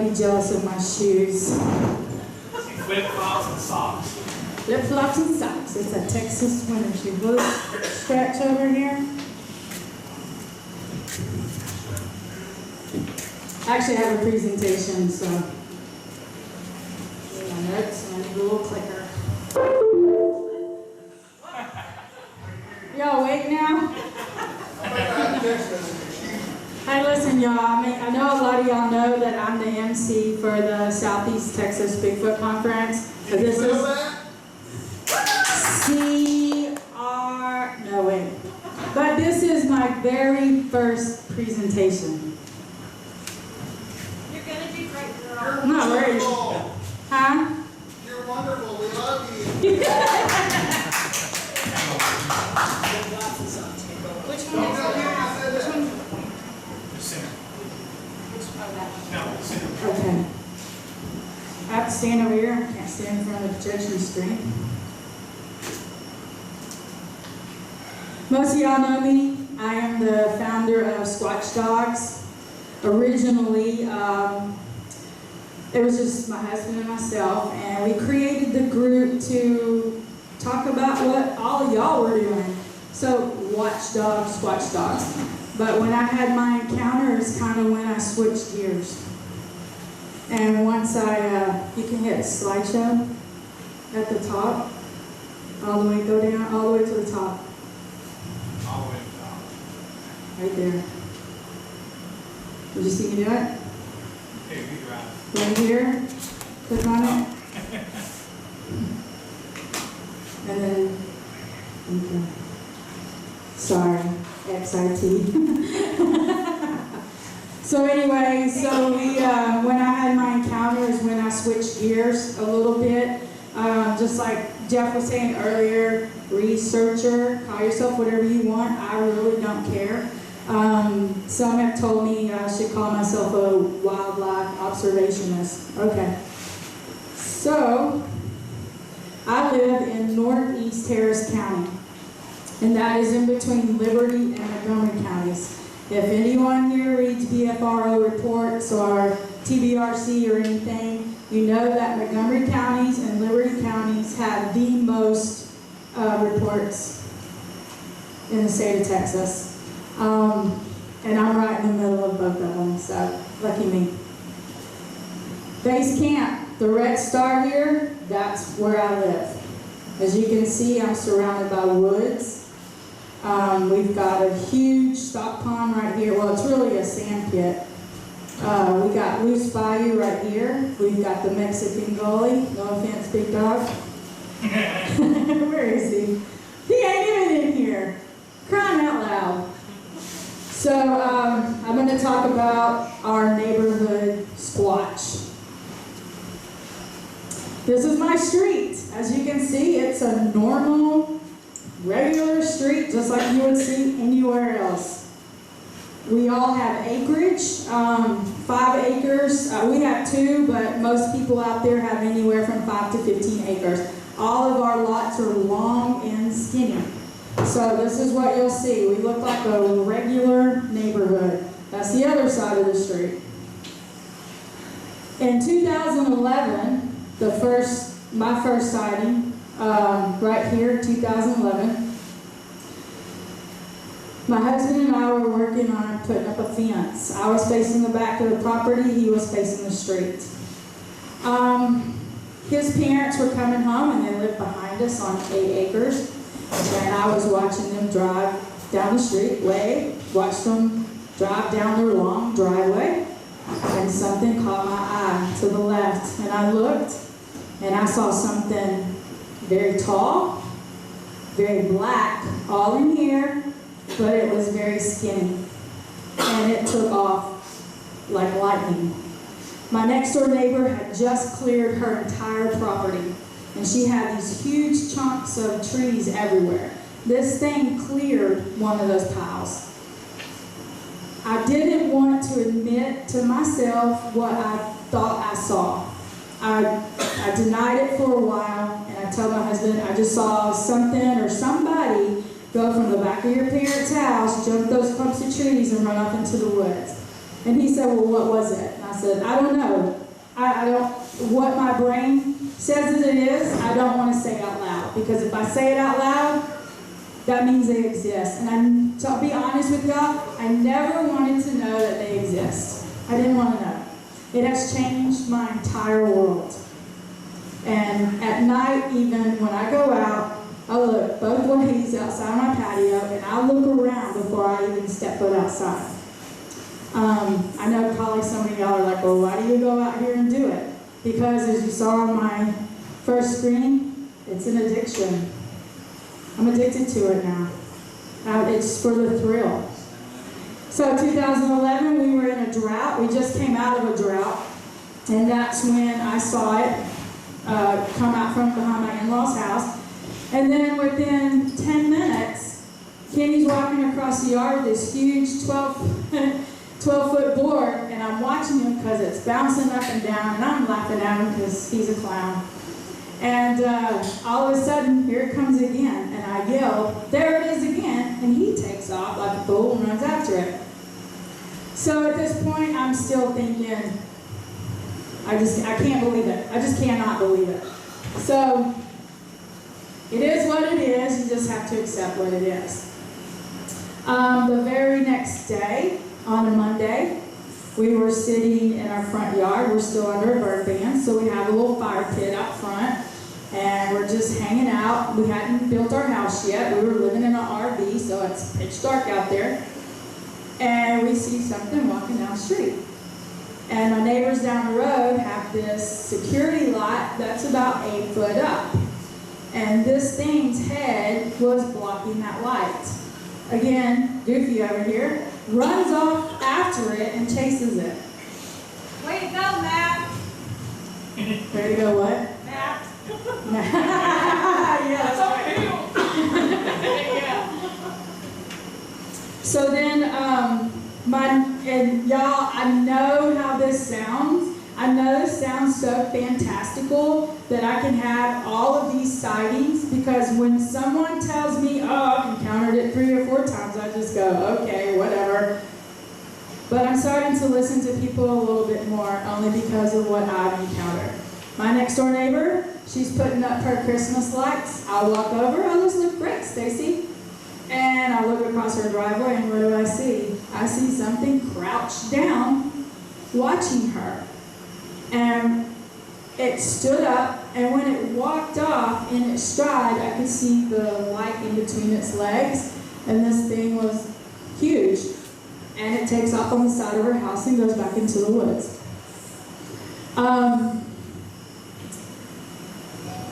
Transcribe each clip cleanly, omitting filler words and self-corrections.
be jealous of my shoes. Flip-flops and socks. Flip-flops and socks. It's a Texas winter shoe. Will it stretch over here? Actually, I have a presentation, so. My notes and a little clicker. Y'all awake now? Hey, listen, y'all. I know a lot of y'all know that I'm the MC for the Southeast Texas Bigfoot Conference. So this is no wait. But this is my very first presentation. You're gonna do great, girl. I'm not worried. Huh? You're wonderful. We love you. Which one is it? Which one? The center. Which one? Oh, that one. No, the center. Okay. I have to stand over here. I can't stand in front of the projection screen. Most of y'all know me. I am the founder of Squatch Dogs. Originally, it was just my husband and myself, and we created the group to talk about what all of y'all were doing. So, watch dogs, Squatch Dogs. But when I had my encounter, it's kind of when I switched gears. And once you can hit slideshow at the top, all the way, go down, all the way to the top. All the way to the top. Right there. Did you see me do it? Hey, we drive. Right here. Click on it. And then, okay. Sorry, XIT. So anyway, when I had my encounters, when I switched gears a little bit, just like Jeff was saying earlier, researcher, call yourself whatever you want, I really don't care. Some have told me I should call myself a wildlife observationist. Okay. So, I live in northeast Harris County, and that is in between Liberty and Montgomery counties. If anyone here reads BFRO reports or TBRC or anything, you know that Montgomery counties and Liberty counties have the most reports in the state of Texas. And I'm right in the middle of both of them, so lucky me. Base camp, the red star here, that's where I live. As you can see, I'm surrounded by woods. We've got a huge stock pond right here. Well, it's really a sand pit. We got Loose Bayou right here. We've got the Mexican Gully. No offense, big dog. Where is he? He ain't even in here. Crying out loud. So I'm going to talk about our neighborhood Squatch. This is my street. As you can see, it's a normal, regular street, just like you would see anywhere else. We all have acreage, 5 acres. We have 2, but most people out there have anywhere from 5 to 15 acres. All of our lots are long and skinny. So this is what you'll see. We look like a regular neighborhood. That's the other side of the street. In 2011, my first sighting, right here, 2011, my husband and I were working on putting up a fence. I was facing the back of the property, he was facing the street. His parents were coming home and they lived behind us on 8 acres. And I was watching them drive down the street, watched them drive down their long driveway, and something caught my eye to the left. And I looked, and I saw something very tall, very black, all in here, but it was very skinny. And it took off like lightning. My next door neighbor had just cleared her entire property. And she had these huge chunks of trees everywhere. This thing cleared one of those piles. I didn't want to admit to myself what I thought I saw. I denied it for a while, and I told my husband I just saw something or somebody go from the back of your parents' house, jump those clumps of trees, and run off into the woods. And he said, well, what was it? And I said, I don't know. I don't, what my brain says that it is, I don't want to say out loud. Because if I say it out loud, that means they exist. And to be honest with y'all, I never wanted to know that they exist. I didn't want to know. It has changed my entire world. And at night, even when I go out, I look both ways outside my patio, and I look around before I even step foot outside. I know probably some of y'all are like, well, why do you go out here and do it? Because as you saw on my first screen, it's an addiction. I'm addicted to it now. It's for the thrill. So 2011, we were in a drought. We just came out of a drought. And that's when I saw it come out from behind my in-laws' house. And then within 10 minutes, Kenny's walking across the yard with this huge 12-foot board, and I'm watching him because it's bouncing up and down, and I'm laughing at him because he's a clown. And all of a sudden, here it comes again, and I yell, there it is again, and he takes off like a fool and runs after it. So at this point, I'm still thinking, I can't believe it. I just cannot believe it. So it is what it is. You just have to accept what it is. The very next day, on a Monday, we were sitting in our front yard. We're still under a burn ban, so we have a little fire pit out front, and we're just hanging out. We hadn't built our house yet. We were living in an RV, so it's pitch dark out there. And we see something walking down the street. And my neighbors down the road have this security lot that's about 8 foot up. And this thing's head was blocking that light. Again, Goofy over here runs off after it and chases it. Way to go, Matt. There you go, what? Matt. Yes. That's on the hill. Yeah. So then, and y'all, I know how this sounds. I know this sounds so fantastical that I can have all of these sightings, because when someone tells me, oh, I've encountered it 3 or 4 times, I just go, okay, whatever. But I'm starting to listen to people a little bit more, only because of what I've encountered. My next door neighbor, she's putting up her Christmas lights. I walk over, oh, those look great, Stacy. And I look across her driveway, and what do I see? I see something crouched down, watching her. And it stood up, and when it walked off in its stride, I could see the light in between its legs, and this thing was huge. And it takes off on the side of her house and goes back into the woods.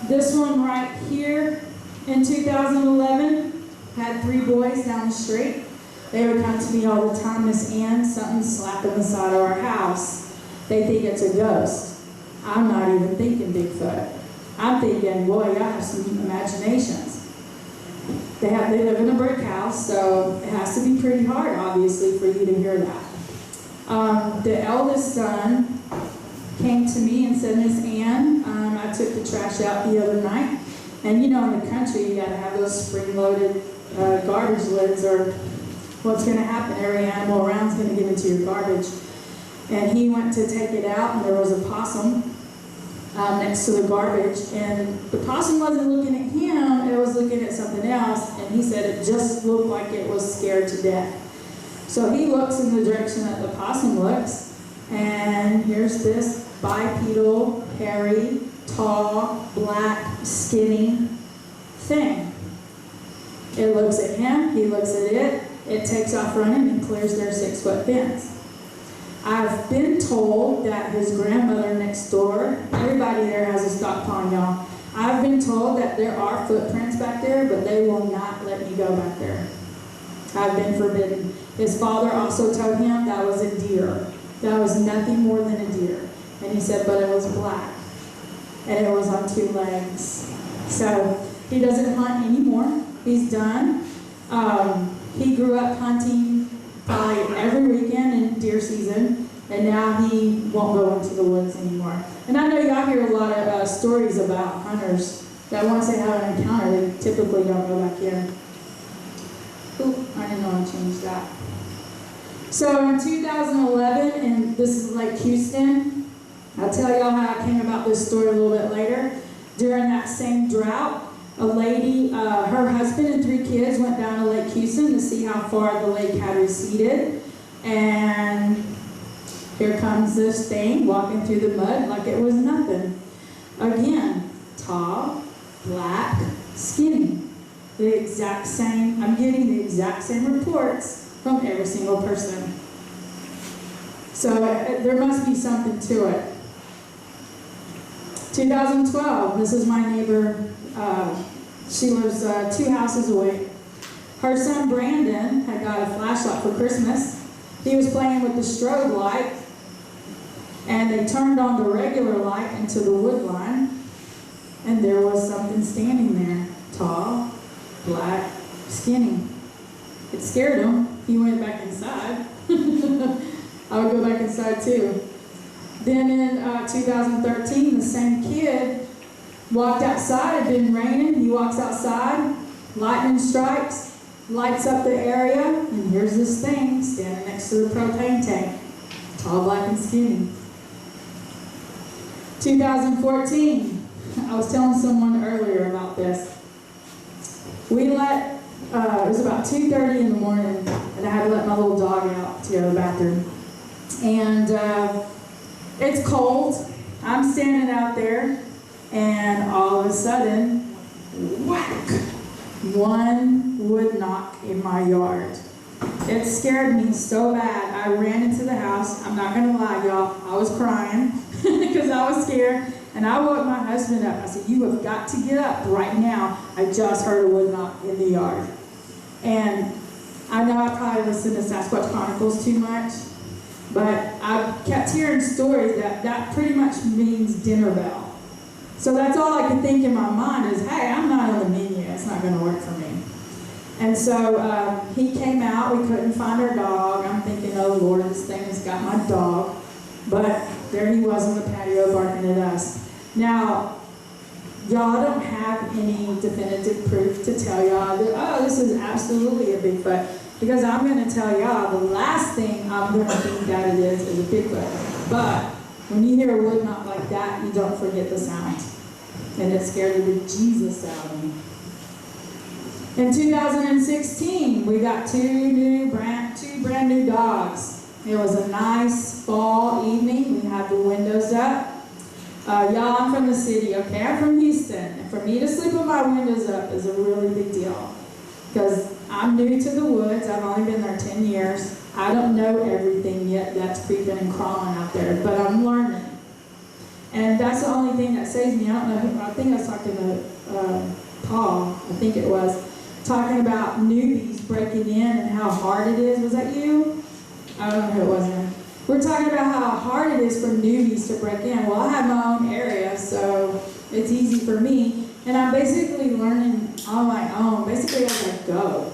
This one right here in 2011 had 3 boys down the street. They would come to me all the time, Miss Ann, something's slapping the side of our house. They think it's a ghost. I'm not even thinking Bigfoot. I'm thinking, boy, y'all have some imaginations. They live in a brick house, so it has to be pretty hard, obviously, for you to hear that. The eldest son came to me and said, Miss Ann, I took the trash out the other night, and you know in the country you got to have those spring-loaded garbage lids, or what's going to happen? Every animal around is going to get into your garbage. And he went to take it out, and there was a possum next to the garbage, and the possum wasn't looking at him, it was looking at something else, and he said it just looked like it was scared to death. So he looks in the direction that the possum looks, and here's this bipedal, hairy, tall, black, skinny thing. It looks at him, he looks at it, it takes off running and clears their 6-foot fence. I've been told that his grandmother next door, everybody there has a stock pond, y'all. I've been told that there are footprints back there, but they will not let me go back there. I've been forbidden. His father also told him that was a deer. That was nothing more than a deer. And he said, but it was black. And it was on 2 legs. So he doesn't hunt anymore. He's done. He grew up hunting probably every weekend in deer season, and now he won't go into the woods anymore. And I know y'all hear a lot of stories about hunters that once they have an encounter, they typically don't go back in. Oop, I didn't know I changed that. So in 2011, and this is Lake Houston, I'll tell y'all how I came about this story a little bit later. During that same drought, a lady, her husband and 3 kids went down to Lake Houston to see how far the lake had receded. And here comes this thing walking through the mud like it was nothing. Again, tall, black, skinny. The exact same, I'm getting the exact same reports from every single person. So there must be something to it. 2012, this is my neighbor. She lives 2 houses away. Her son Brandon had got a flashlight for Christmas. He was playing with the strobe light, and they turned on the regular light into the wood line, and there was something standing there, tall, black, skinny. It scared him. He went back inside. I would go back inside too. Then in 2013, the same kid walked outside. It had been raining. He walks outside. Lightning strikes, lights up the area, and here's this thing standing next to the propane tank. Tall, black, and skinny. 2014, I was telling someone earlier about this. We let, it was about 2:30 in the morning, and I had to let my little dog out to go to the bathroom. And it's cold. I'm standing out there, and all of a sudden, whack! One wood knock in my yard. It scared me so bad. I ran into the house. I'm not gonna lie, y'all. I was crying because I was scared. And I woke my husband up. I said, "You have got to get up right now. I just heard a wood knock in the yard." And I know I probably listened to Sasquatch Chronicles too much, but I kept hearing stories that pretty much means dinner bell. So that's all I could think in my mind is, hey, I'm not on the menu. It's not going to work for me. And so he came out. We couldn't find our dog. I'm thinking, oh, Lord, this thing has got my dog. But there he was on the patio barking at us. Now, y'all don't have any definitive proof to tell y'all that, oh, this is absolutely a Bigfoot. Because I'm going to tell y'all the last thing I'm going to think that it is a Bigfoot. But when you hear a wood knock like that, you don't forget the sound. And it scared the Jesus out of me. In 2016, we got two brand new dogs. It was a nice fall evening. We had the windows up. Y'all, I'm from the city, okay? I'm from Houston. And for me to sleep with my windows up is a really big deal. Because I'm new to the woods. I've only been there 10 years. I don't know everything yet that's creeping and crawling out there, but I'm learning. And that's the only thing that saves me. I don't know who, I think I was talking to Paul, I think it was, talking about newbies breaking in and how hard it is. Was that you? I don't know who it was. We're talking about how hard it is for newbies to break in. Well, I have my own area, so it's easy for me. And I'm basically learning on my own, basically as I go.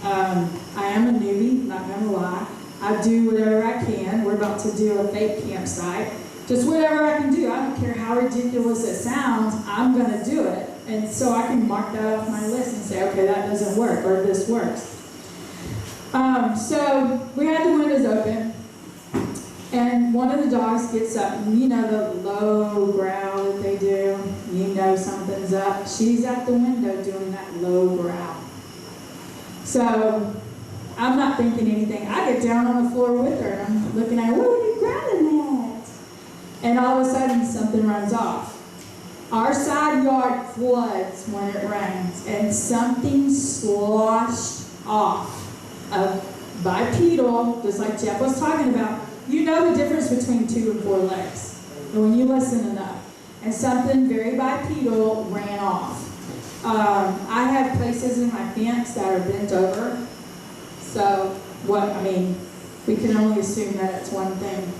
I am a newbie, not gonna lie. I do whatever I can. We're about to do a fake campsite. Just whatever I can do. I don't care how ridiculous it sounds, I'm gonna do it. And so I can mark that off my list and say, okay, that doesn't work, or this works. So we had the windows open, and one of the dogs gets up, and you know the low growl that they do, you know something's up. She's at the window doing that low growl. So I'm not thinking anything. I get down on the floor with her, and I'm looking at her, what are you growling at? And all of a sudden, something runs off. Our side yard floods when it rains, and something sloshed off of bipedal, just like Jeff was talking about. You know the difference between 2 and 4 legs, when you listen enough. And something very bipedal ran off. I have places in my fence that are bent over. So, we can only assume that it's one thing.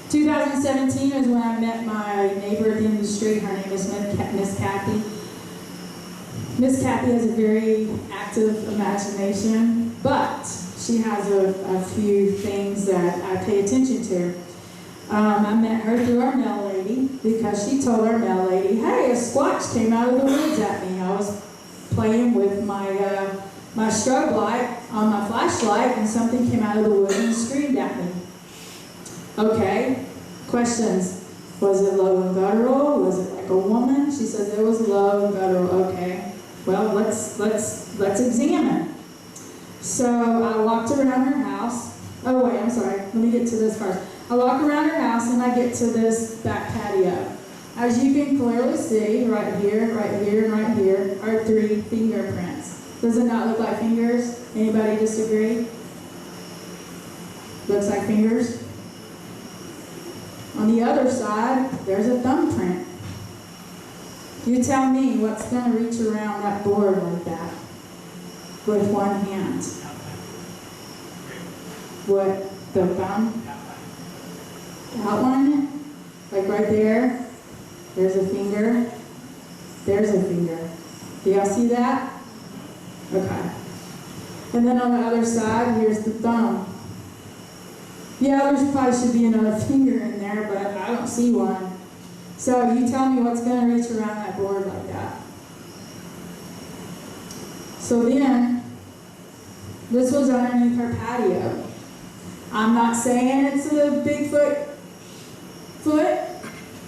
2017 is when I met my neighbor at the end of the street. Her name is Miss Kathy. Miss Kathy has a very active imagination, but she has a few things that I pay attention to. I met her through our mail lady because she told our mail lady, hey, a squatch came out of the woods at me. I was playing with my strobe light on my flashlight, and something came out of the woods and screamed at me. Okay, of Questions? Was it low and guttural? Was it like a woman? She says it was low and guttural. Okay. Well, let's examine. So I walked around her house. Oh wait, I'm sorry. Let me get to this first. I walk around her house and I get to this back patio. As you can clearly see, right here, and right here are 3 fingerprints. Does it not look like fingers? Anybody disagree? Looks like fingers. On the other side, there's a thumbprint. You tell me what's going to reach around that board like that with one hand. What? The thumb? Outline it? Like right there. There's a finger. There's a finger. Do y'all see that? Okay. And then on the other side, here's the thumb. Yeah, there probably should be another finger in there, but I don't see one. So you tell me what's going to reach around that board like that. So then, this was underneath her patio. I'm not saying it's a Bigfoot foot.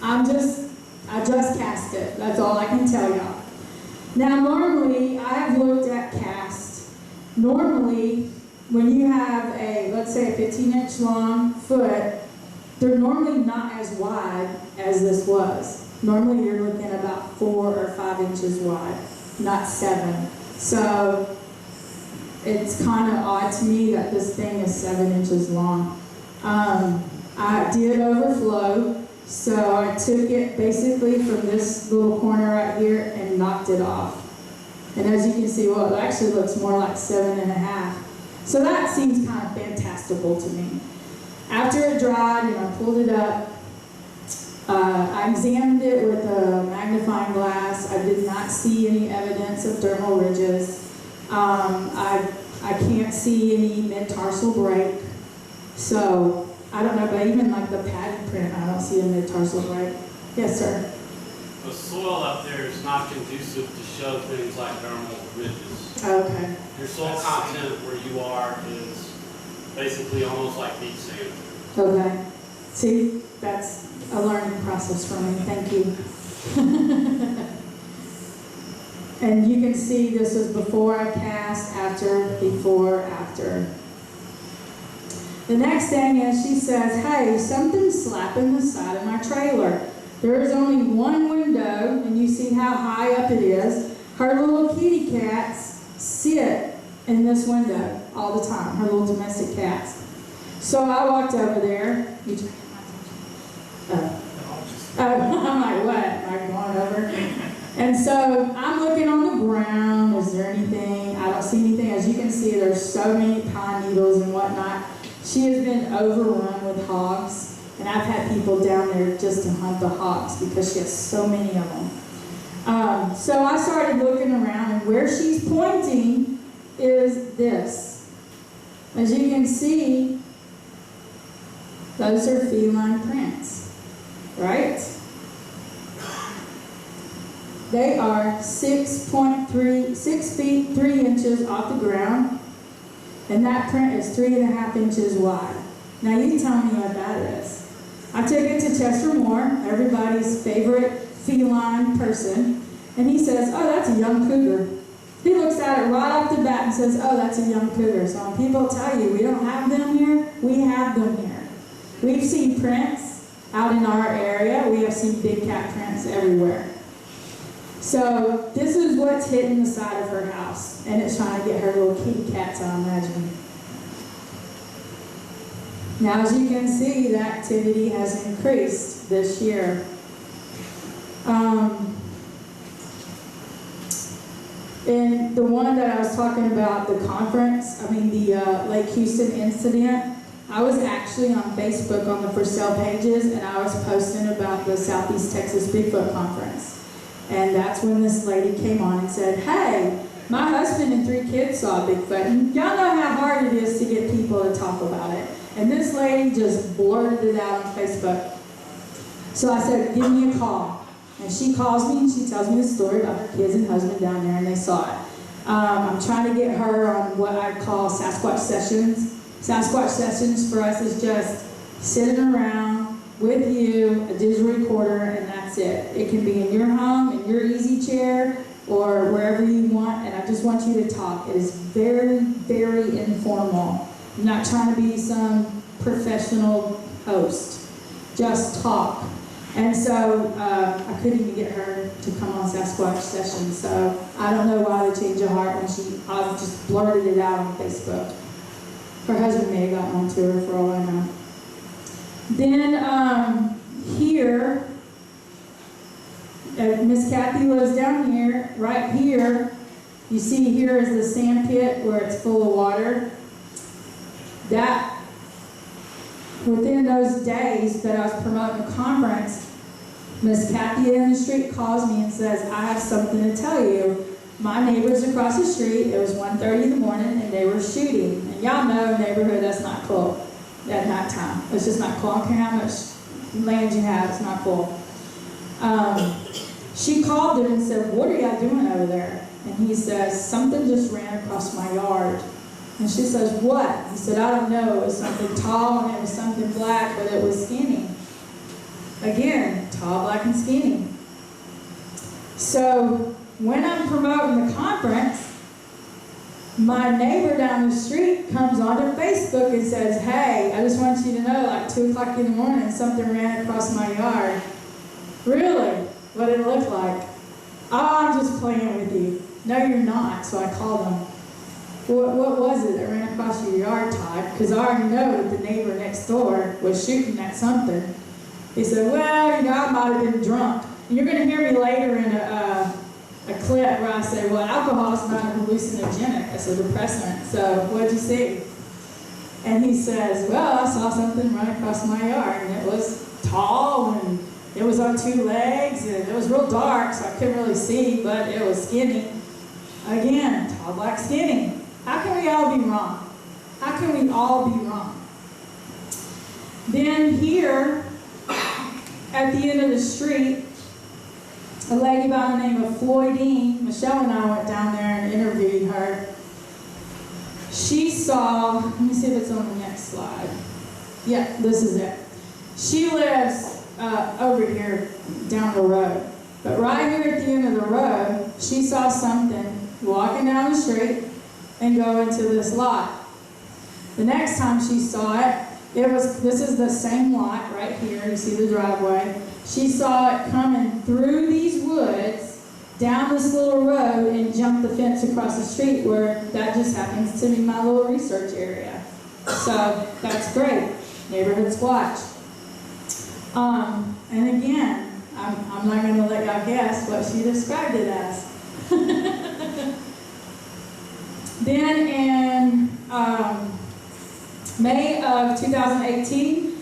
I just cast it. That's all I can tell y'all. Now, normally, I have looked at cast. Normally, when you have a, let's say a 15-inch long foot, they're normally not as wide as this was. Normally, you're looking about 4 or 5 inches wide, not 7. So, it's kind of odd to me that this thing is 7 inches long. I did overflow, so I took it basically from this little corner right here and knocked it off. And as you can see, well, it actually looks more like 7.5. So that seems kind of fantastical to me. After it dried and I pulled it up, I examined it with a magnifying glass. I did not see any evidence of dermal ridges. I can't see any mid-tarsal break. So, I don't know, but even like the padded print, I don't see a mid-tarsal break. Yes, sir? The soil up there is not conducive to show things like dermal ridges. Okay. Your soil content where you are is basically almost like beach sand. Okay. See, that's a learning process for me. Thank you. And you can see this is before I cast, after, before, after. The next thing is she says, hey, something's slapping the side of my trailer. There is only one window, and you see how high up it is. Her little kitty cats sit in this window all the time, her little domestic cats. So I walked over there. I'm like, what? Am I going over? And so I'm looking on the ground. Is there anything? I don't see anything. As you can see, there's so many pine needles and whatnot. She has been overrun with hogs, and I've had people down there just to hunt the hogs because she has so many of them. So I started looking around, and where she's pointing is this. As you can see, those are feline prints, right? They are 6 feet 3 inches off the ground, and that print is 3.5 inches wide. Now you tell me what that is. I took it to Chester Moore, everybody's favorite feline person, and he says, oh, that's a young cougar. He looks at it right off the bat and says, oh, that's a young cougar. So when people tell you we don't have them here, we have them here. We've seen prints out in our area. We have seen big cat prints everywhere. So this is what's hitting the side of her house, and it's trying to get her little kitty cats, I imagine. Now, as you can see, the activity has increased this year. And the one that I was talking about, the conference, the Lake Houston incident, I was actually on Facebook on the for sale pages, and I was posting about the Southeast Texas Bigfoot Conference. And that's when this lady came on and said, hey, my husband and 3 kids saw Bigfoot, and y'all know how hard it is to get people to talk about it. And this lady just blurted it out on Facebook. So I said, give me a call. And she calls me and she tells me the story about her kids and husband down there, and they saw it. I'm trying to get her on what I call Sasquatch sessions. Sasquatch sessions for us is just sitting around, with you, a digital recorder, and that's it. It can be in your home, in your easy chair, or wherever you want, and I just want you to talk. It is very, very informal. I'm not trying to be some professional host. Just talk. And so I couldn't even get her to come on Sasquatch sessions, so I don't know why they changed her heart when I just blurted it out on Facebook. Her husband may have gotten onto her for all I know. Then here, Miss Kathy lives down here, right here. You see here is the sand pit where it's full of water. That, within those days that I was promoting the conference, Miss Kathy in the street calls me and says, I have something to tell you. My neighbors across the street, it was 1:30 in the morning, and they were shooting. And y'all know a neighborhood, that's not cool at night time. It's just not cool. I don't care how much land you have, it's not cool. She called him and said, what are y'all doing over there? And he says, something just ran across my yard. And she says, what? He said, I don't know. It was something tall and it was something black, but it was skinny. Again, tall, black, and skinny. So when I'm promoting the conference, my neighbor down the street comes onto Facebook and says, hey, I just want you to know, like 2 o'clock in the morning, something ran across my yard. Really? What did it look like? Oh, I'm just playing with you. No, you're not. So I called him. What was it that ran across your yard, Todd? Because I already know that the neighbor next door was shooting at something. He said, well, I might have been drunk. And you're going to hear me later in a clip where I say, well, alcohol is not a hallucinogenic. It's a depressant. So what'd you see? And he says, well, I saw something run across my yard, and it was tall, and it was on 2 legs, and it was real dark, so I couldn't really see, but it was skinny. Again, tall, black, skinny. How can we all be wrong? How can we all be wrong? Then here, at the end of the street, a lady by the name of Floydine, Michelle and I went down there and interviewed her. She saw, let me see if it's on the next slide. Yeah, this is it. She lives over here down the road. But right here at the end of the road, she saw something walking down the street and go into this lot. The next time she saw it, this is the same lot right here. You see the driveway. She saw it coming through these woods, down this little road, and jump the fence across the street, where that just happens to be my little research area. So that's great. Neighborhood Squatch. And again, I'm not going to let y'all guess what she described it as. Then in May of 2018,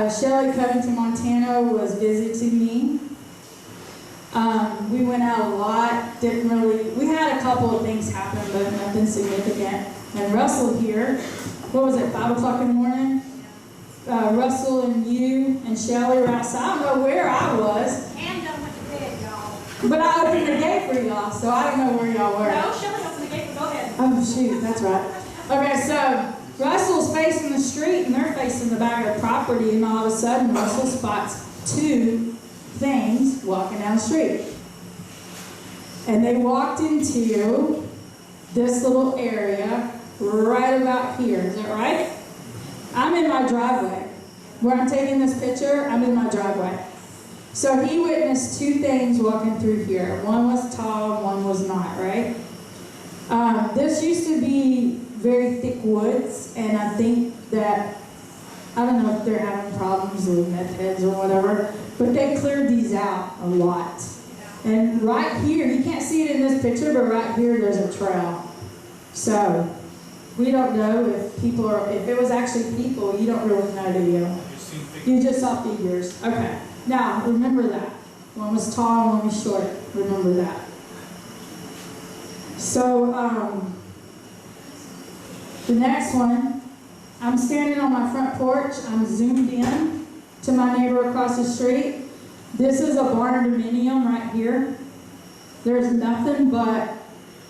Shelley Covington, Montana was visiting me. We went out a lot, we had a couple of things happen, but nothing significant. And Russell here, what was it, 5 o'clock in the morning? Russell and you and Shelley were outside. I don't know where I was. And done went to bed, y'all. But I opened the gate for y'all, so I don't know where y'all were. No, Shelley opened the gate, but go ahead. Oh, shoot, that's right. Okay, so Russell's facing the street, and they're facing the back of the property, and all of a sudden, Russell spots 2 things walking down the street. And they walked into this little area right about here. Is that right? I'm in my driveway. Where I'm taking this picture, I'm in my driveway. So he witnessed 2 things walking through here. One was tall, one was not, right? This used to be very thick woods, and I think that, I don't know if they're having problems with meth heads or whatever, but they cleared these out a lot. And right here, you can't see it in this picture, but right here there's a trail. So we don't know if people are, if it was actually people, you don't really know, do you? You just saw figures. Okay. Now, remember that. One was tall, one was short. Remember that. So, the next one, I'm standing on my front porch. I'm zoomed in to my neighbor across the street. This is a barn-dominium right here. There's nothing but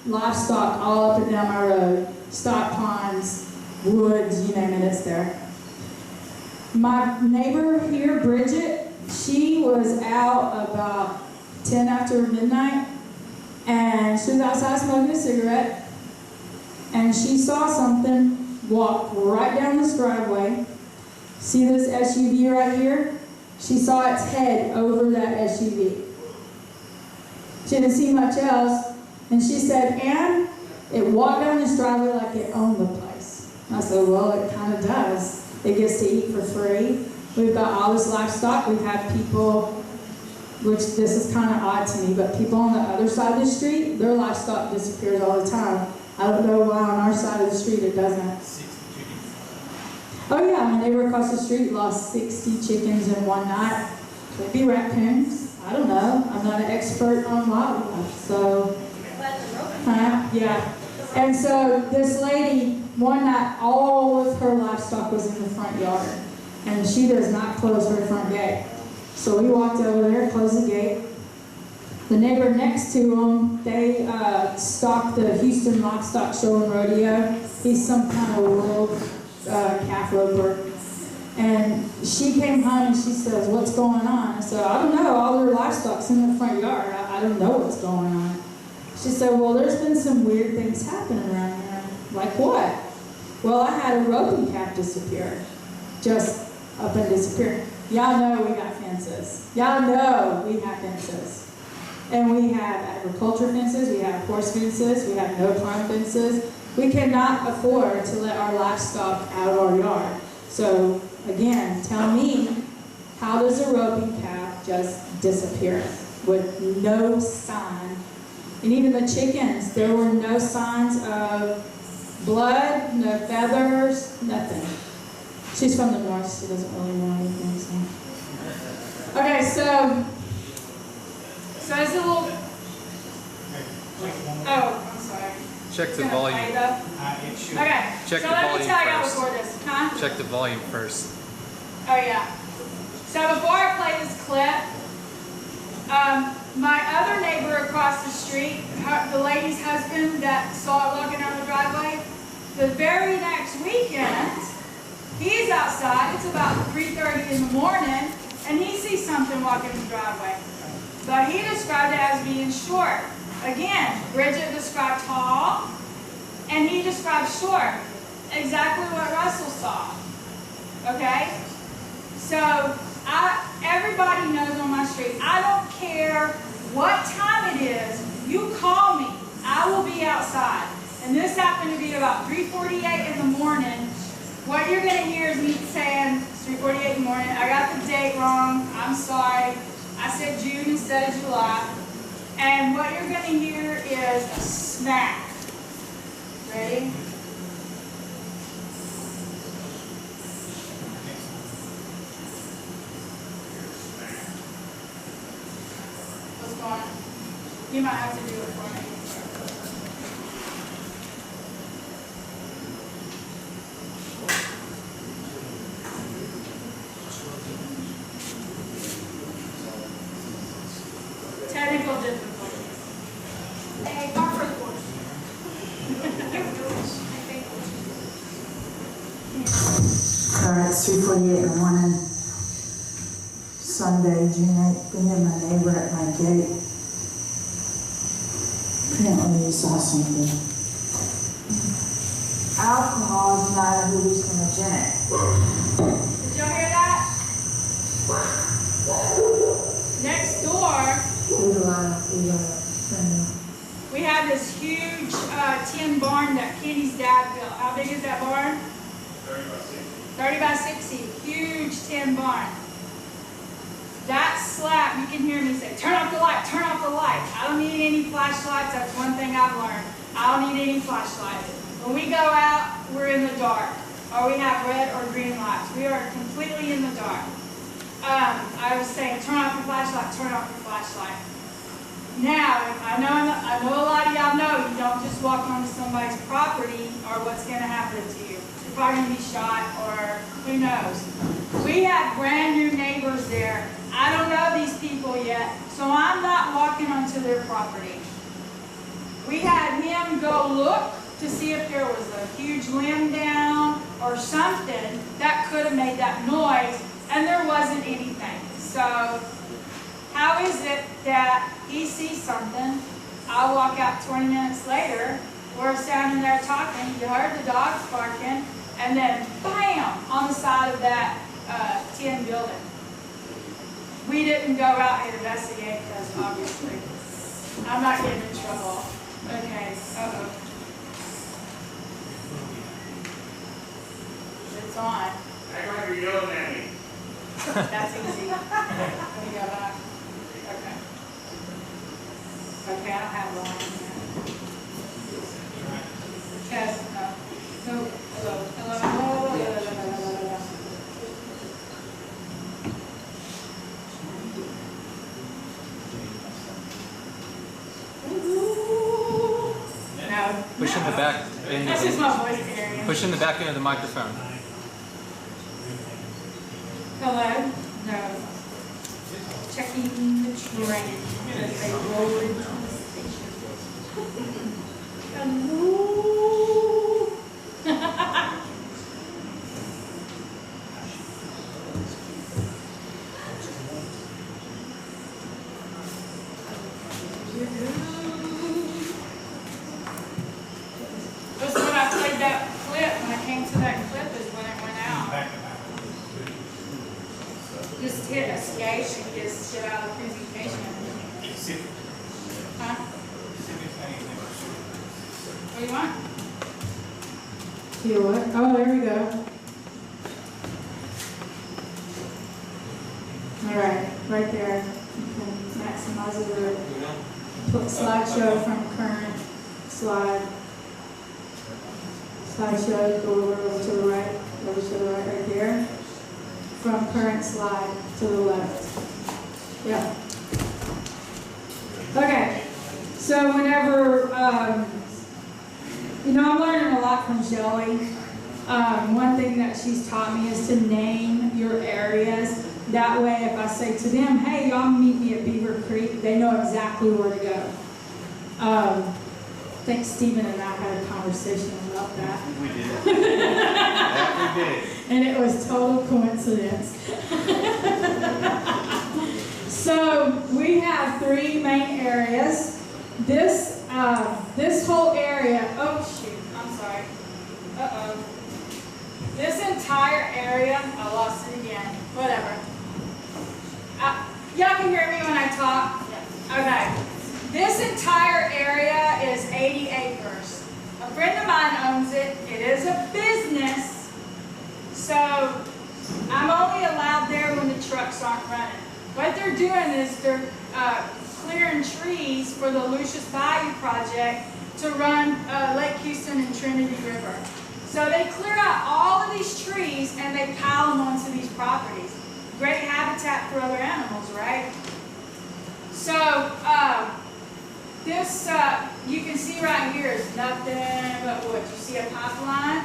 livestock all up and down my road. Stock ponds, woods, you name it, it's there. My neighbor here, Bridget, she was out about 10 after midnight, and she was outside smoking a cigarette, and she saw something walk right down this driveway. See this SUV right here? She saw its head over that SUV. She didn't see much else, and she said, "Ann, it walked down this driveway like it owned the place." I said, "Well, it kind of does. It gets to eat for free. We've got all this livestock. We've had people," which this is kind of odd to me, but people on the other side of the street, their livestock disappears all the time. I don't know why on our side of the street it doesn't. Oh yeah, my neighbor across the street lost 60 chickens in one night. Could be raccoons. I don't know. I'm not an expert on wildlife, so. Yeah. And so this lady, one night, all of her livestock was in the front yard, and she does not close her front gate. So we walked over there, closed the gate. The neighbor next to them, they stock the Houston Livestock Show and Rodeo. He's some kind of world calf roper. And she came home and she says, "What's going on?" I said, "I don't know. All their livestock's in the front yard. I don't know what's going on." She said, "Well, there's been some weird things happening around here." Like what? "Well, I had a roping calf disappear. Just up and disappear." Y'all know we got fences. Y'all know we have fences. And we have agriculture fences, we have horse fences, we have no-climb fences. We cannot afford to let our livestock out of our yard. So, again, tell me, how does a roping calf just disappear with no sign? And even the chickens, there were no signs of blood, no feathers, nothing. She's from the north, she doesn't really know anything. So. Okay, so it's a little. Oh, I'm sorry. Check the volume. Okay, Check so the let me volume tell y'all first. before this, huh? Check the volume first. Oh yeah. So before I play this clip, my other neighbor across the street, the lady's husband that saw it walking down the driveway, the very next weekend, he's outside, it's about 3:30 in the morning, and he sees something walking the driveway. But he described it as being short. Again, Bridget described tall, and he described short. Exactly what Russell saw. Okay? So, everybody knows on my street, I don't care what time it is, you call me, I will be outside. And this happened to be about 3:48 in the morning. What you're going to hear is me saying, it's 3:48 in the morning, I got the date wrong, I'm sorry. I said June instead of July. And what you're going to hear is a smack. Ready? What's going on? You might have to do it for me. Technical difficulties. Hey, go first one. Alright, it's 3:48 in the morning, Sunday, June 8th, and then my neighbor at my gate. Apparently he saw something. Alcohol is not a hallucinogenic. Did y'all hear that? Next door, we have this huge tin barn that Kenny's dad built. How big is that barn? 30 by 60. Huge tin barn. That slap, you can hear me say, "Turn off the light, turn off the light." I don't need any flashlights. That's one thing I've learned. I don't need any flashlights. When we go out, we're in the dark. Or we have red or green lights. We are completely in the dark. I was saying, turn off your flashlight, turn off your flashlight. Now, I know a lot of y'all know you don't just walk onto somebody's property or what's going to happen to you. You're probably going to be shot or who knows. We have brand new neighbors there. I don't know these people yet, so I'm not walking onto their property. We had him go look to see if there was a huge limb down or something that could have made that noise, and there wasn't anything. So how is it that he sees something, I walk out 20 minutes later, we're standing there talking, you heard the dogs barking, and then bam, on the side of that tin building. We didn't go out and investigate because obviously I'm not getting in trouble. Okay, uh-oh. It's on. Act like you're yelling at me. That's easy. Let me go back. Okay. Okay, I don't have one in there. Yes, no. No, hello, hello, hello, hello, hello, hello, hello. No. Push in the back into That's just the, my voice area. push in the back into the microphone. Hello? No. Checking the train as they roll into the station. Hello? Just when I played that clip, when I came to that clip is when it went out. Just hit escape and just get out of the presentation. Huh? What do you want? See what? Oh, there we go. All right, right there. You can maximize it. Put slideshow from current slide. Slideshow, go over to the right, right there. From current slide to the left. Yeah. Okay. So whenever, you know, I'm learning a lot from Shelly. One thing that she's taught me is to name your areas. That way, if I say to them, hey, y'all meet me at Beaver Creek, they know exactly where to go. I think Stephen and I had a conversation about that. We did. That we did. And it was total coincidence. So we have 3 main areas. This whole area, oh shoot, I'm sorry. Uh-oh. This entire area, I lost it again, whatever. Y'all can hear me when I talk? Okay. This entire area is 80 acres. A friend of mine owns it. It is a business. So I'm only allowed there when the trucks aren't running. What they're doing is they're clearing trees for the Lucius Bayou project to run Lake Houston and Trinity River. So they clear out all of these trees and they pile them onto these properties. Great habitat for other animals, right? So this, you can see right here is nothing but wood. You see a pipeline,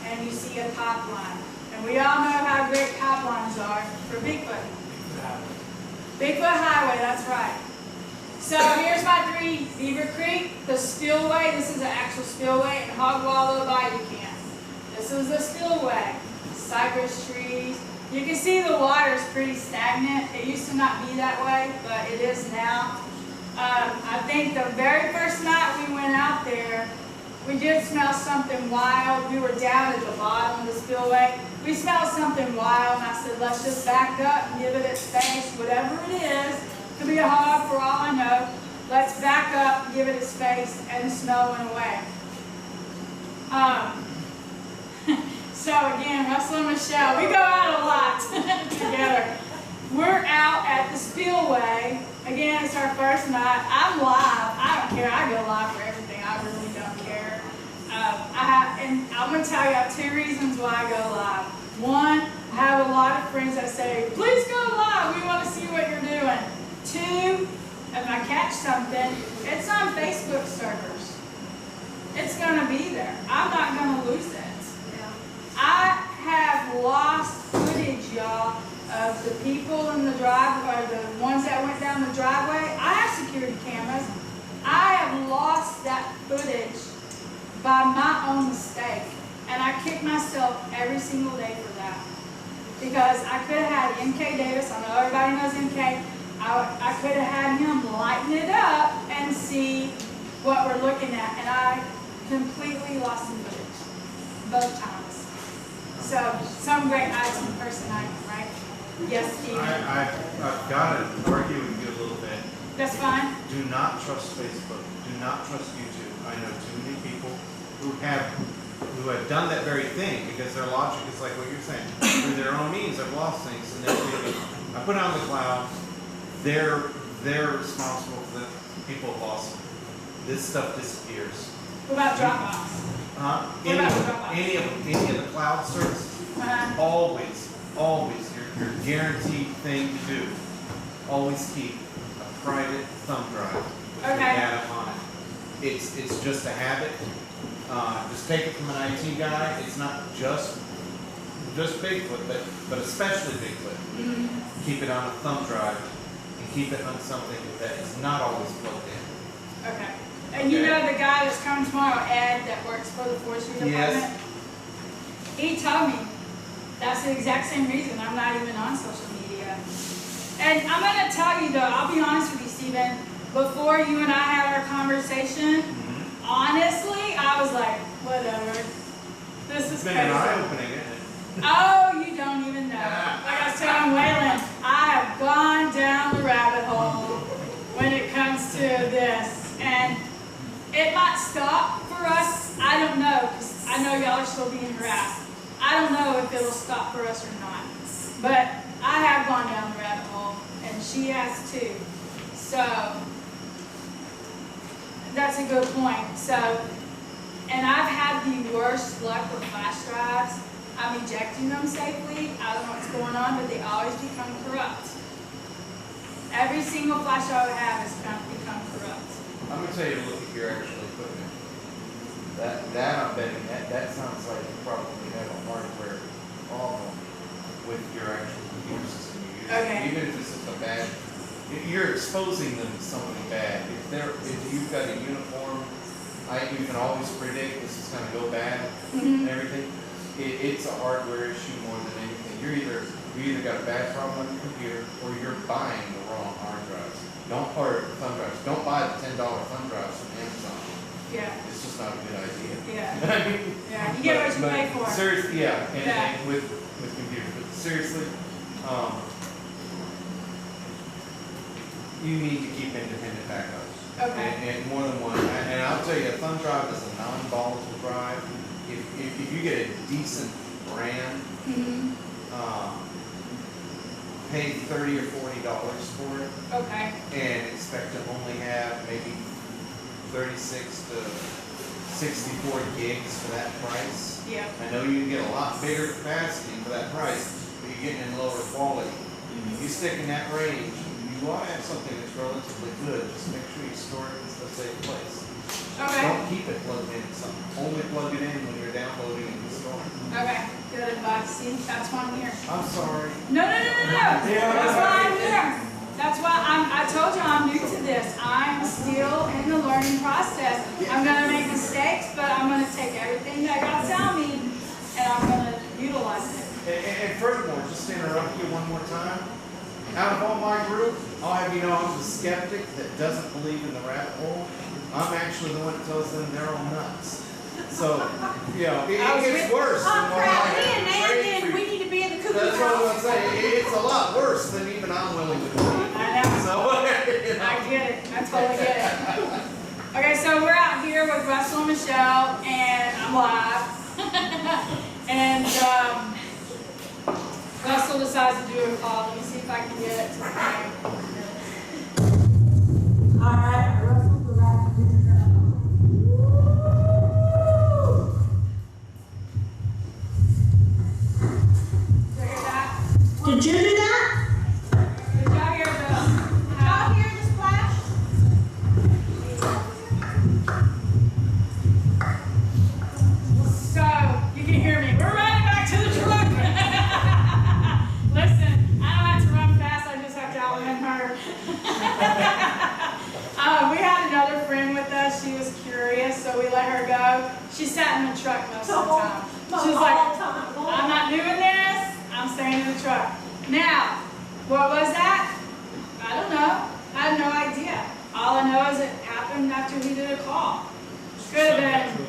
and you see a pipeline. And we all know how great pipelines are for Bigfoot. Bigfoot Highway, that's right. So here's my 3, Beaver Creek, the spillway. This is an actual spillway, and Hog Wallow Bayou Camp. This is the spillway. Cypress trees. You can see the water is pretty stagnant. It used to not be that way, but it is now. I think the very first night we went out there, we did smell something wild. We were down at the bottom of the spillway. We smelled something wild, and I said, let's just back up and give it its space, whatever it is. Could be a hog for all I know. Let's back up, give it its space, and the smell went away. So again, Russell and Michelle, we go out a lot together. We're out at the spillway. Again, it's our first night. I'm live. I don't care. I go live for everything. I really don't care. And I'm going to tell you 2 reasons why I go live. One, I have a lot of friends that say, please go live. We want to see what you're doing. 2, if I catch something, it's on Facebook servers. It's going to be there. I'm not going to lose it. I have lost footage, y'all, of the people in the driveway, or the ones that went down the driveway. I have security cameras. I have lost that footage by my own mistake. And I kick myself every single day for that. Because I could have had MK Davis, I know everybody knows MK, I could have had him lighten it up and see what we're looking at. And I completely lost the footage, both times. So, some great eyes in person I am, right? Yes, Steve? I've got to argue with you a little bit. That's fine? Do not trust Facebook. Do not trust YouTube. I know too many people who have done that very thing because their logic is like what you're saying. Through their own means, I've lost things, and they're thinking, I put it on the cloud. They're responsible for the people have lost them. This stuff disappears. What about Dropbox? Any about of Dropbox? any of the cloud services, always your guaranteed thing to do. Always keep a private thumb drive with your Okay. data on it. It's just a habit. Just take it from an IT guy. It's not just Bigfoot, but especially Bigfoot. Mm-hmm. Keep it on a thumb drive and keep it on something that is not always plugged in. Okay. And you know the guy that's coming tomorrow, Ed, that works for the forestry department? Yes. He told me that's the exact same reason I'm not even on social media. And I'm going to tell you though, I'll be honest with you, Stephen, before you and I had our conversation, honestly, I was like, whatever. This is It's been crazy. an eye-opening, isn't it? Oh, you don't even know. Like I was telling Waylon, I have gone down the rabbit hole when it comes to this. And it might stop for us. I don't know, because I know y'all are still being harassed. I don't know if it'll stop for us or not. But I have gone down the rabbit hole, and she has too. So, that's a good point. So, and I've had the worst luck with flash drives. I'm ejecting them safely. I don't know what's going on, but they always become corrupt. Every single flash drive I have has become corrupt. I'm gonna tell you to look at your actual equipment. That I'm betting that sounds like you probably have a hardware problem with your actual computer system you use. Okay. Even if this is a bad, you're exposing them to something bad. If you've got a uniform, you can always predict this is gonna go bad and everything. It's a hardware issue more than anything. You either got a bad problem with your computer or you're buying the wrong hard drives. Thumb drives. Don't buy the $10 thumb drives from Amazon. Yeah. It's just not a good idea. Yeah. I mean, Yeah. You get what you pay for. Seriously, yeah, Yeah. and with computers. But seriously, you need to keep independent backups. Okay. And more than one. And I'll tell you, a thumb drive is a non-volatile drive. If you get a decent brand, pay $30 or $40 for it, Okay. and expect to only have maybe 36 to 64 gigs for that price. Yeah. I know you can get a lot bigger capacity for that price, but you're getting in lower quality. If you stick in that range, you want to have something that's relatively good. Just make sure you store it in a safe place. Okay. Don't keep it plugged in. Only plug it in when you're downloading and installing. Okay. Good advice. See, that's why I'm here. I'm sorry. No. That's why I'm here. That's why I told you I'm new to this. I'm still in the learning process. I'm going to make mistakes, but I'm going to take everything that God tell me and I'm going to utilize it. And furthermore, just to interrupt you one more time, out of all my group, I'll have you know I'm the skeptic that doesn't believe in the rabbit hole. I'm actually the one that tells them they're all nuts. So, you know, it gets worse. Oh than what crap, I me have and to trade Andy, for we you. need to be in the cookie That's what I'm house. saying. It's a lot worse than even I'm willing to believe. I know. So, you know. I get it. I totally get it. Okay, so we're out here with Russell and Michelle, and I'm live. And Russell decides to do a call. Let me see if I can get it to play. All right, Russell, go back and do the Did you hear that? Did you do that? Did y'all hear the Y'all hear the splash? So, you can hear me. We're running back to the truck. Listen, I don't have to run fast. I just have to outrun her. We She sat in the truck most of the time. She was like, I'm not doing this, I'm staying in the truck. Now, what was that? I don't know. I had no idea. All I know is it happened after he did a call. Could have been,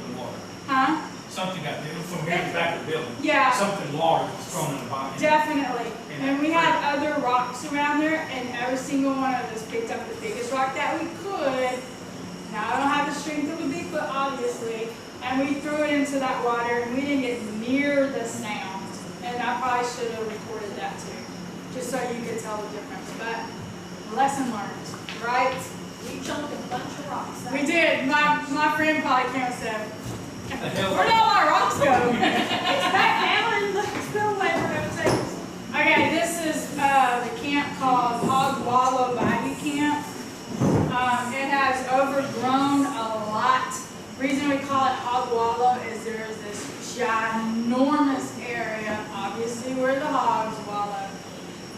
huh? Something got, from here to the back of the building. Yeah. Something large was thrown in the bottom. Definitely. And we had other rocks around there, and every single one of us picked up the biggest rock that we could. Now, I don't have the strength of a Bigfoot, obviously, and we threw it into that water, and we didn't get near the sound. And I probably should have recorded that too, just so you could tell the difference. But lesson learned, right? We jumped a bunch of rocks. We did. My friend probably came and said, The hell? where'd all my rocks go? It's back down in the spillway we're gonna take. Okay, this is the camp called Hog Wallow Bayou Camp. It has overgrown a lot. The reason we call it Hog Wallow is there's this ginormous area, obviously where the hogs wallow.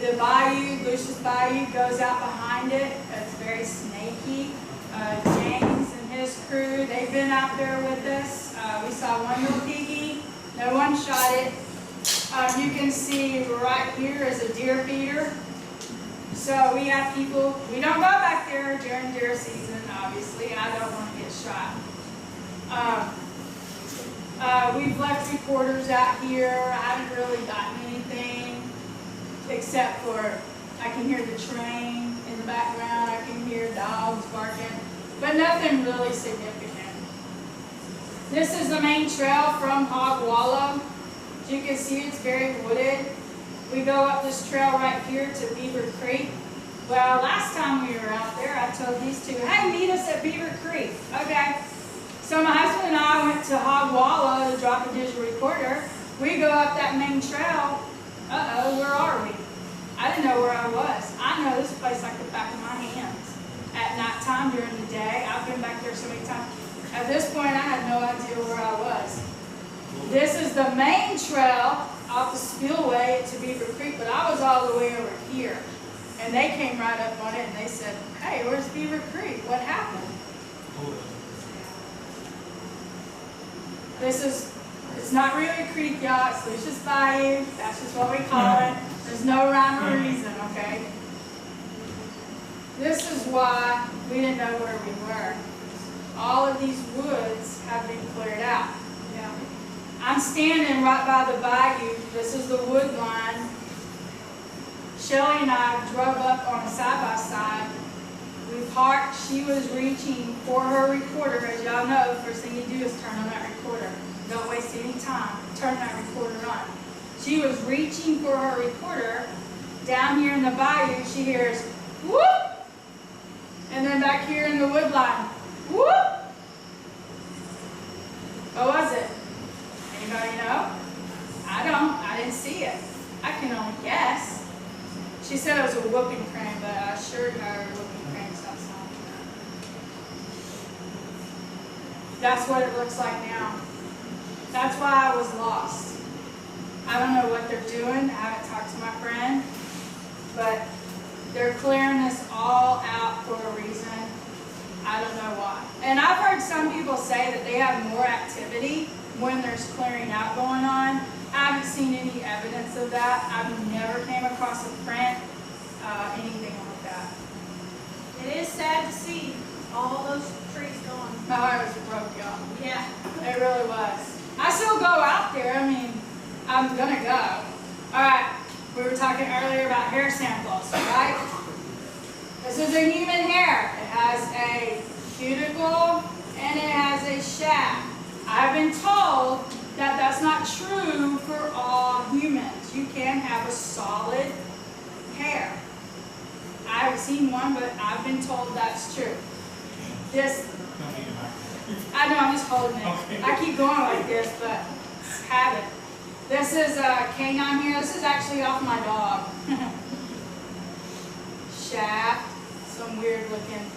The bayou, Lucius Bayou, goes out behind it. It's very snaky. James and his crew, they've been out there with us. We saw one little piggy. No one shot it. You can see right here is a deer feeder. So we have people, we don't go back there during deer season, obviously. I don't want to get shot. We've left recorders out here. I haven't really gotten anything except for I can hear the train in the background. I can hear dogs barking, but nothing really significant. This is the main trail from Hog Wallow. As you can see, it's very wooded. We go up this trail right here to Beaver Creek. Well, last time we were out there, I told these two, hey, meet us at Beaver Creek. Okay. So my husband and I went to Hog Wallow to drop a digital recorder. We go up that main trail. Uh-oh, where are we? I didn't know where I was. I know this place like the back of my hands. At nighttime, during the day, I've been back there so many times. At this point, I had no idea where I was. This is the main trail off the spillway to Beaver Creek, but I was all the way over here. And they came right up on it and they said, hey, where's Beaver Creek? What happened? It's not really a creek, y'all. It's Lucius Bayou. That's just what we call it. There's no rhyme or reason, okay? This is why we didn't know where we were. All of these woods have been cleared out. Yeah. I'm standing right by the bayou. This is the wood line. Shelly and I drove up on a side-by-side. We parked. She was reaching for her recorder. As y'all know, the first thing you do is turn on that recorder. Don't waste any time. Turn that recorder on. She was reaching for her recorder. Down here in the bayou, she hears, whoop! And then back here in the wood line, whoop! What was it? Anybody know? I don't. I didn't see it. I can only guess. She said it was a whooping crane, but I assured her whooping cranes don't sound like that. That's what it looks like now. That's why I was lost. I don't know what they're doing. I haven't talked to my friend, but they're clearing this all out for a reason. I don't know why. And I've heard some people say that they have more activity when there's clearing out going on. I haven't seen any evidence of that. I've never came across a print, anything like that. It is sad to see all those trees gone. My heart was broke, y'all. Yeah. It really was. I still go out there. I mean, I'm gonna go. All right. We were talking earlier about hair samples, right? This is a human hair. It has a cuticle and it has a shaft. I've been told that that's not true for all humans. You can have a solid hair. I haven't seen one, but I've been told that's true. This, I know, I'm just holding it. Okay. I keep going like this, but it's habit. This is a canine here. This is actually off my dog. Shaft, some weird looking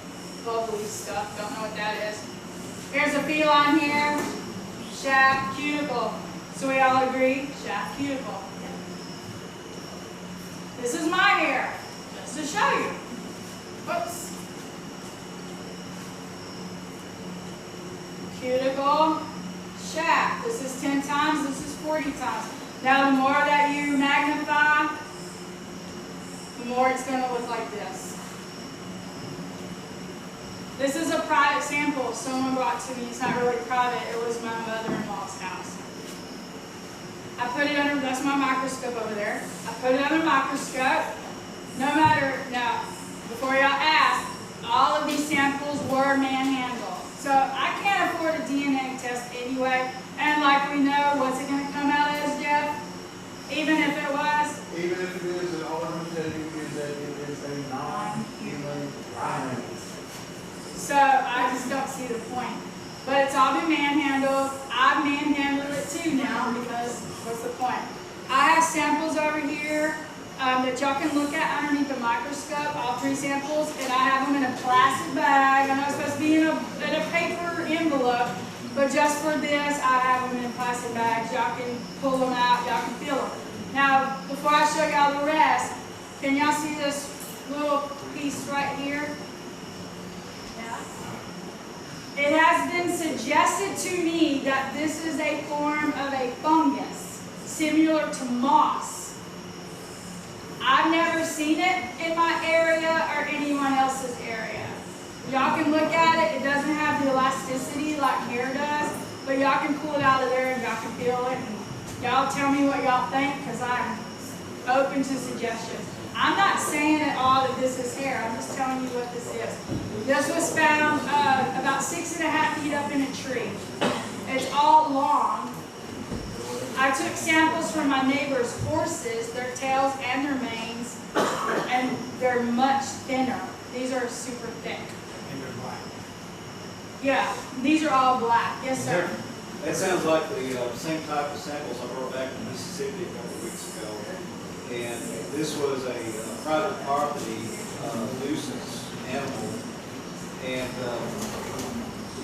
bubbly stuff. Don't know what that is. Here's a feline here. Shaft, cuticle. So we all agree? Shaft, cuticle. This is my hair, just to show you. Whoops. Cuticle, 40 times. Now, the more that you magnify, the more it's going to look like this. This is a private sample someone brought to me. It's not really private. It was my mother-in-law's house. I put it under, that's my microscope over there. I put it under the microscope. No matter, now, before y'all ask, all of these samples were manhandled. So I can't afford a DNA test anyway. And like we know, what's it going to come out as, Jeff? Even if it was? Even if it is, and all I'm gonna tell you is that it is a non-human primate. So I just don't see the point. But it's all been manhandled. I've manhandled it too now because what's the point? I have samples over here that y'all can look at underneath the microscope, all 3 samples, and I have them in a plastic bag. I know it's supposed to be in a paper envelope, but just for this, I have them in plastic bags. Y'all can pull them out, y'all can feel them. Now, before I show y'all the rest, can y'all see this little piece right here? It has been suggested to me that this is a form of a fungus, similar to moss. I've never seen it in my area or anyone else's area. Y'all can look at it. It doesn't have the elasticity like hair does, but y'all can pull it out of there and y'all can feel it. And y'all tell me what y'all think because I'm open to suggestions. I'm not saying at all that this is hair. I'm just telling you what this is. This was found about 6.5 feet up in a tree. It's all long. I took samples from my neighbor's horses, their tails and their manes, and they're much thinner. These are super thick. And they're black. Yeah, these are all black. Yes, sir. That sounds like the same type of samples I brought back from Mississippi a couple of weeks ago. And this was a private property nuisance animal. And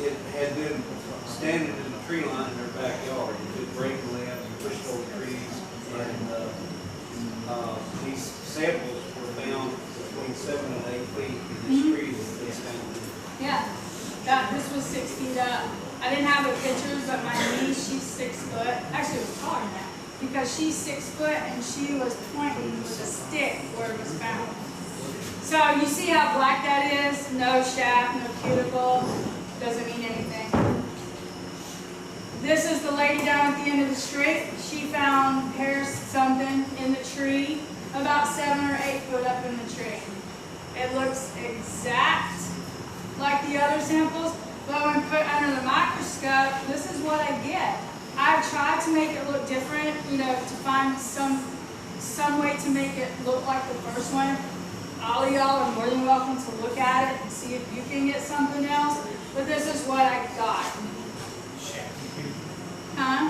it had been standing in the tree line in their backyard. It could break limbs and pushed over trees. And these samples were found between 7 and 8 feet in this tree that they found. Yeah, this was 6 feet up. I didn't have the pictures, but my niece, she's 6 foot. Actually, it was taller than that because she's 6 foot and she was pointing with a stick where it was found. So you see how black that is? No shaft, no cuticle. Doesn't mean anything. This is the lady down at the end of the street. She found hair something in the tree, about 7 or 8 foot up in the tree. It looks exact like the other samples, but when put under the microscope, this is what I get. I've tried to make it look different, you know, to find some way to make it look like the first one. All of y'all are more than welcome to look at it and see if you can get something else, but this is what I got. Huh?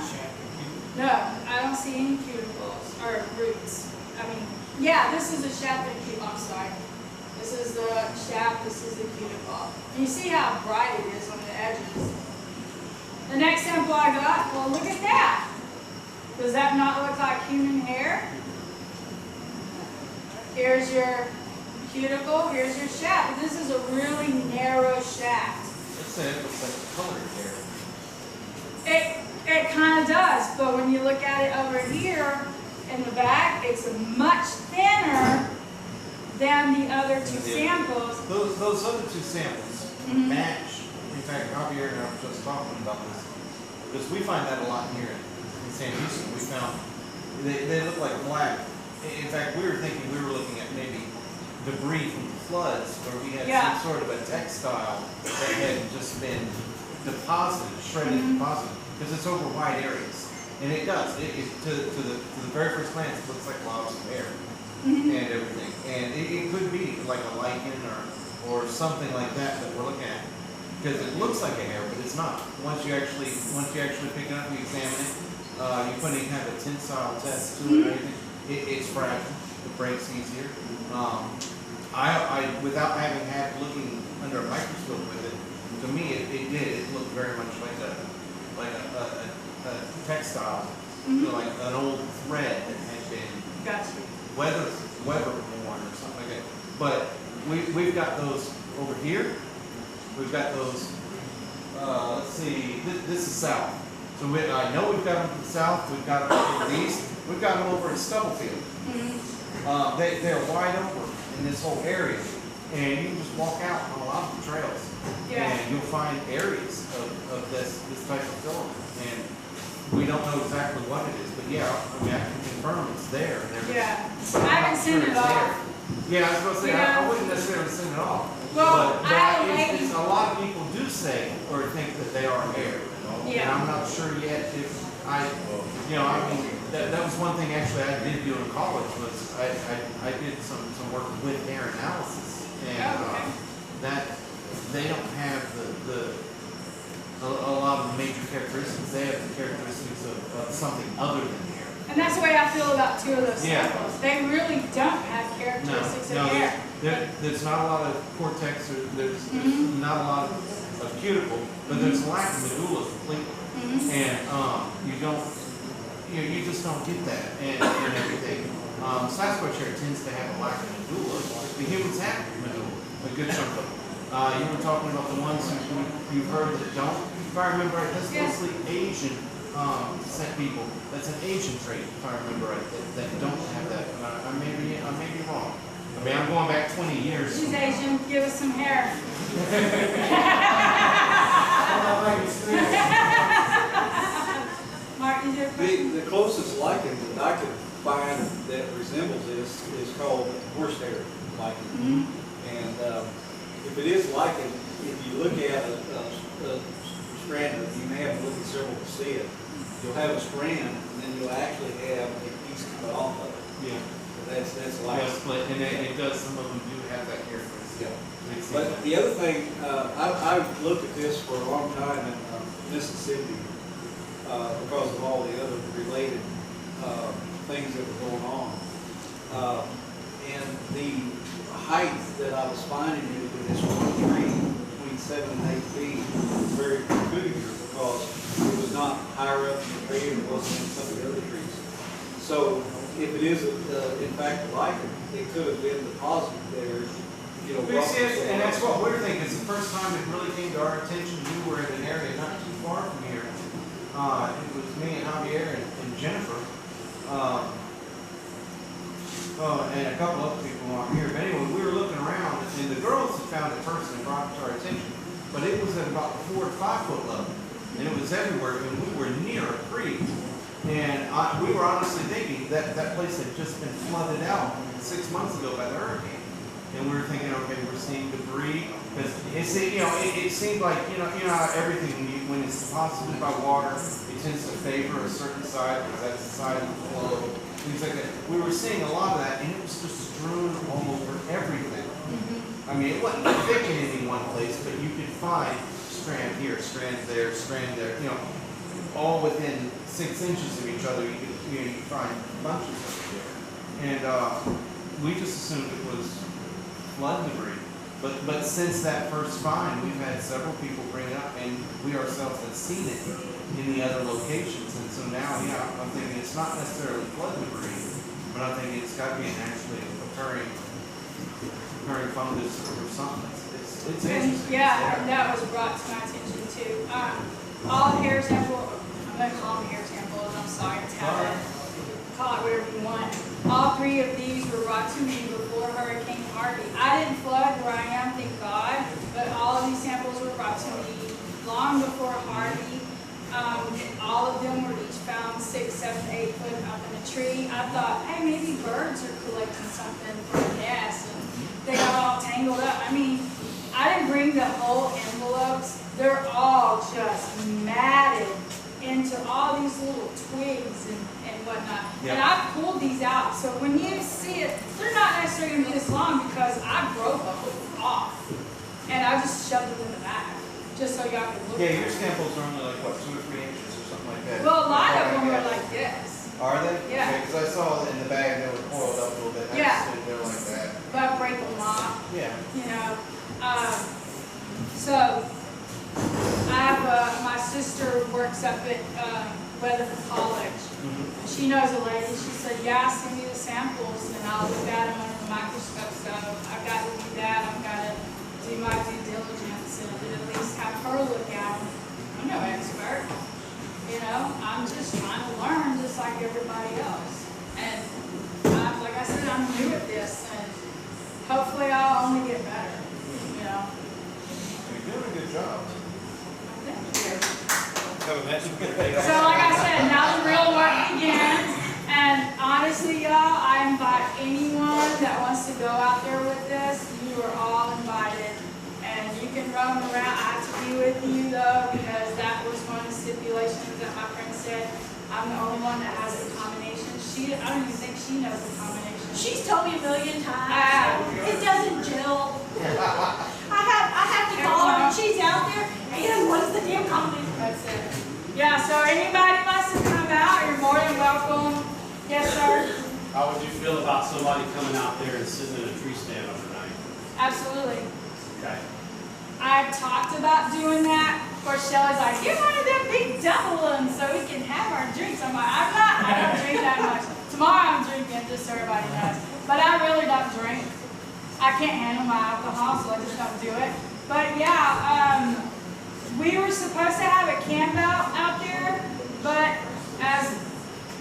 No, I don't see any cuticles or roots. I mean, yeah, this is a shaft and a cuticle. I'm sorry. This is the shaft, this is the cuticle. And you see how bright it is on the edges. The next sample I got, well, look at that. Does that not look like human hair? Here's your cuticle, here's your shaft. This is a really narrow shaft. Let's say it looks like colored hair. It kind of does, but when you look at it over here in the back, it's much thinner than the other 2 samples. Those other 2 samples match. In fact, Javier and I were just talking about this because we find that a lot here in San Houston. We found they look like black. In fact, we were thinking we were looking at maybe debris from the floods where we had some sort of a textile that had just been deposited, shredded, deposited, because it's over wide areas, and it does. To the very first glance, it looks like blobs of hair and everything, and it could be like a lichen or something like that we're looking at, because it looks like a hair, but it's not. Once you actually pick it up, you examine it, you put any kind of a tensile test to it or anything, it's fragile. It breaks easier. Without having had looking under a microscope with it, to me it looked very much like a textile, like an old thread that had been weather worn or something like that. But we've got those over here. We've got those. Let's see. This is south. So I know we've got them to the south, we've got them to the east, we've got them over in Stubblefield. They're wide open in this whole area, and you can just walk out on a lot of the trails, and you'll find areas of this type of filament. And we don't know exactly what it is, but yeah, I mean, I can confirm it's there and everything. Yeah, But I I'm haven't not seen sure it it's all. there. Yeah, I was supposed to say, Yeah. I wouldn't necessarily send it off. Well, But I have a lady. a lot of people do say or think that they are air. And Yeah. I'm not sure yet if I mean, that was one thing actually I did do in college was I did some work with air analysis. And Okay. that they don't have a lot of the major characteristics. They have the characteristics of something other than air. And that's the way I feel about two of those Yeah. samples. They really don't have characteristics of air. There's not a lot of cortex, or there's not a lot of cuticle, but there's a lack of medulla completely. And you just don't get that and everything. Sasquatch hair tends to have a lack of medulla. The humans have medulla, a good chunk of them. You were talking about the ones you've heard that don't. If I remember right, that's mostly Asian descent people. That's an Asian trait, if I remember right, that don't have that. I may be wrong. I mean, I'm going back 20 years. She's Asian, give us some hair. Mark, is there a question? The closest lichen that I could find that resembles this is called horsehair lichen. And if it is lichen, if you look at a strand, you may have to look at several to see it. You'll have a strand, and then you'll actually have a piece cut off of it. Yeah. That's Yeah, lichen. split, and it does. Some of them do have that characteristic. Yeah. We've seen But that. the other thing, I've looked at this for a long time in Mississippi because of all the other related things that were going on. And the height that I was finding it with this one tree between 7 and 8 feet was very peculiar because it was not higher up in the tree and it wasn't in some of the other trees. So if it is in fact a lichen, it could have been deposited there. But see, and that's what we're thinking. It's the first time it really came to our attention. We were in an area not too far from here. It was me and Javier and Jennifer. And a couple other people aren't here. But anyway, we were looking around, and the girls had found it first and brought it to our attention. But it was at about the 4 to 5 foot level, and it was everywhere. And we were near a creek, and we were honestly thinking that that place had just been flooded out 6 months ago by the hurricane. And we were thinking, okay, we're seeing debris because it seemed like everything when it's deposited by water, it tends to favor a certain side because that's the side of the flow. Things like that. We were seeing a lot of that, and it was just strewn all over everything. I mean, it wasn't thick in any one place, but you could find strand here, strand there, all within 6 inches of each other. You could find bunches of it there, and we just assumed it was flood debris. But since that first find, we've had several people bring it up, and we ourselves have seen it in the other locations. And so now, I'm thinking it's not necessarily flood debris, but I'm thinking it's got to be an actually occurring fungus or something. It's interesting. Yeah, that was brought to my attention too. All hair sample, I'm gonna call them hair samples, I'm sorry, it's how to call it whatever you want. All 3 of these were brought to me before Hurricane Harvey. I didn't flood where I am, thank God, but all of these samples were brought to me long before Harvey. All of them were each found 6, 7, 8 foot up in a tree. I thought, hey, maybe birds are collecting something for a nest, and they got all tangled up. I mean, I didn't bring the whole envelopes. They're all just matted into all these little twigs and whatnot. Yeah. And I pulled these out. So when you see it, they're not necessarily going to be this long because I broke them off. And I just shoved them in the bag, just so y'all can look Yeah, at your them. samples are only like, what, 2 or 3 inches or something like that? Well, a lot of them are like this. Are they? Yeah. Because I saw in the bag they were coiled up a little bit. Yeah. They're like that. But I break them off. Yeah. So I have my sister works up at Weatherford College. She knows a lady. She said, "Yeah, send me the samples and I'll look at them under the microscope." So I've got to do that. I've got to do my due diligence and at least have her look at them. I'm no expert, You know, I'm just trying to learn just like everybody else. And like I said, I'm new at this, and hopefully I'll only get better, you know. You're doing a good job. Thank you. So So like I said, now the real work begins, and honestly, y'all, I invite anyone that wants to go out there with this. You are all invited, and you can roam around. I have to be with you though, because that was one of the stipulations that my friend said. I'm the only one that has the combination. I don't even think she knows the combination. She's told me a million times. It doesn't gel. I have to call her when she's out there. And what's the damn combination? That's it. Yeah, so anybody wants to come out, you're more than welcome. Yes, sir? How would you feel about somebody coming out there and sitting in a tree stand overnight? Absolutely. Okay. I've talked about doing that. Of course, Shelly's like, get one of them big double ones so we can have our drinks. I'm like, I don't drink that much. Tomorrow I'm drinking, just so everybody knows. But I really don't drink. I can't handle my alcohol, so I just don't do it. But yeah, we were supposed to have a camp out there, but as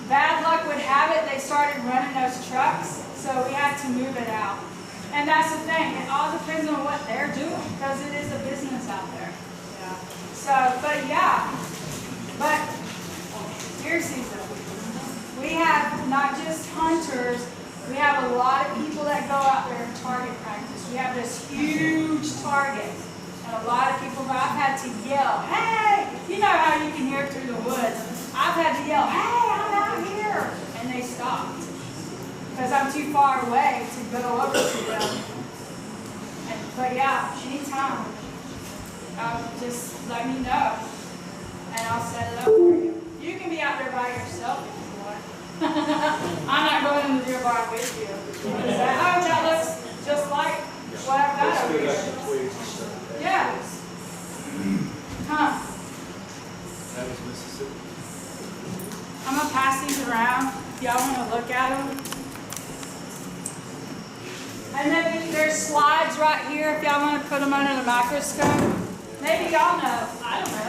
bad luck would have it, they started running those trucks, so we had to move it out. And that's the thing, it all depends on what they're doing, because it is a business out there. Yeah. So, but yeah, but deer season. We have not just hunters, we have a lot of people that go out there and target practice. We have this huge target. And a lot of people, I've had to yell, hey, you know how you can hear through the woods. I've had to yell, hey, I'm out here. And they stopped. Because I'm too far away to go over to them. But yeah, anytime. Just let me know. And I'll set it up for you. You can be out there by yourself if you want. I'm not going in the deer barn with you. Oh, that looks just like what I've got over here. Yeah. Huh. That was Mississippi. I'm going to pass these around. Y'all want to look at them? And then there's slides right here if y'all want to put them under the microscope. Maybe y'all know. I don't know.